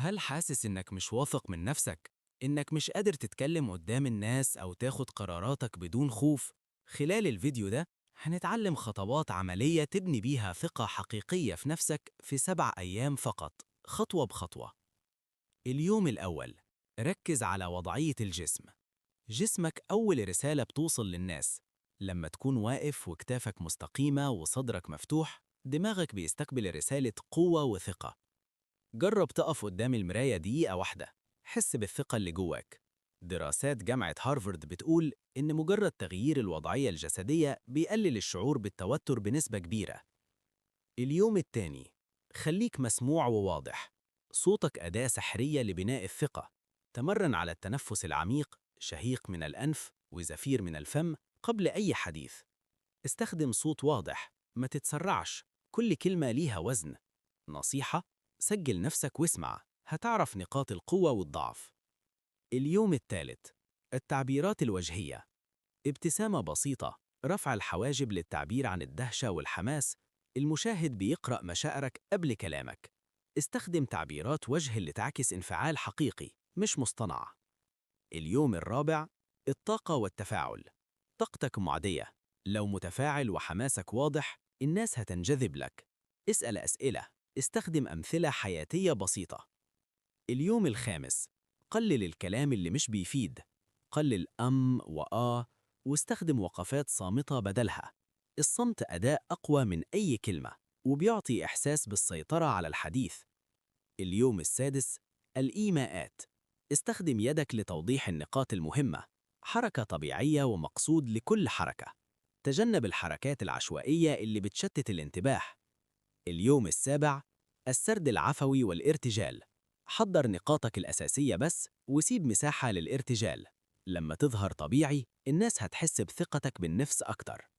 هل حاسس إنك مش واثق من نفسك؟ إنك مش قادر تتكلم قدام الناس أو تاخد قراراتك بدون خوف؟ خلال الفيديو ده هنتعلم خطوات عملية تبني بيها ثقة حقيقية في نفسك في 7 أيام فقط، خطوة بخطوة. اليوم الأول، ركز على وضعية الجسم. جسمك أول رسالة بتوصل للناس. لما تكون واقف وكتافك مستقيمة وصدرك مفتوح، دماغك بيستقبل رسالة قوة وثقة. جرب تقف قدام المراية دقيقة واحدة، حس بالثقة اللي جواك. دراسات جامعة هارفارد بتقول إن مجرد تغيير الوضعية الجسدية بيقلل الشعور بالتوتر بنسبة كبيرة. اليوم التاني، خليك مسموع وواضح. صوتك أداة سحرية لبناء الثقة. تمرن على التنفس العميق، شهيق من الأنف وزفير من الفم قبل أي حديث. استخدم صوت واضح، ما تتسرعش، كل كلمة ليها وزن. نصيحة: سجل نفسك واسمع، هتعرف نقاط القوة والضعف. اليوم الثالث، التعبيرات الوجهية. ابتسامة بسيطة، رفع الحواجب للتعبير عن الدهشة والحماس. المشاهد بيقرأ مشاعرك قبل كلامك. استخدم تعبيرات وجه اللي تعكس انفعال حقيقي مش مصطنع. اليوم الرابع، الطاقة والتفاعل. طاقتك معدية. لو متفاعل وحماسك واضح، الناس هتنجذب لك. اسأل أسئلة، استخدم أمثلة حياتية بسيطة. اليوم الخامس، قلل الكلام اللي مش بيفيد. قلل واستخدم وقفات صامتة بدلها. الصمت أداة أقوى من أي كلمة، وبيعطي إحساس بالسيطرة على الحديث. اليوم السادس، الإيماءات. استخدم يدك لتوضيح النقاط المهمة. حركة طبيعية ومقصود لكل حركة. تجنب الحركات العشوائية اللي بتشتت الانتباه. اليوم السابع، السرد العفوي والارتجال. حضر نقاطك الأساسية بس وسيب مساحة للارتجال. لما تظهر طبيعي، الناس هتحس بثقتك بالنفس أكتر.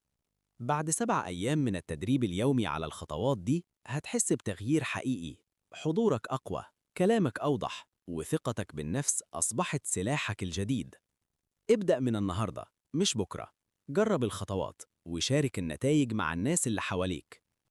بعد 7 أيام من التدريب اليومي على الخطوات دي، هتحس بتغيير حقيقي. حضورك أقوى، كلامك أوضح، وثقتك بالنفس أصبحت سلاحك الجديد. ابدأ من النهاردة مش بكرة. جرب الخطوات وشارك النتائج مع الناس اللي حواليك.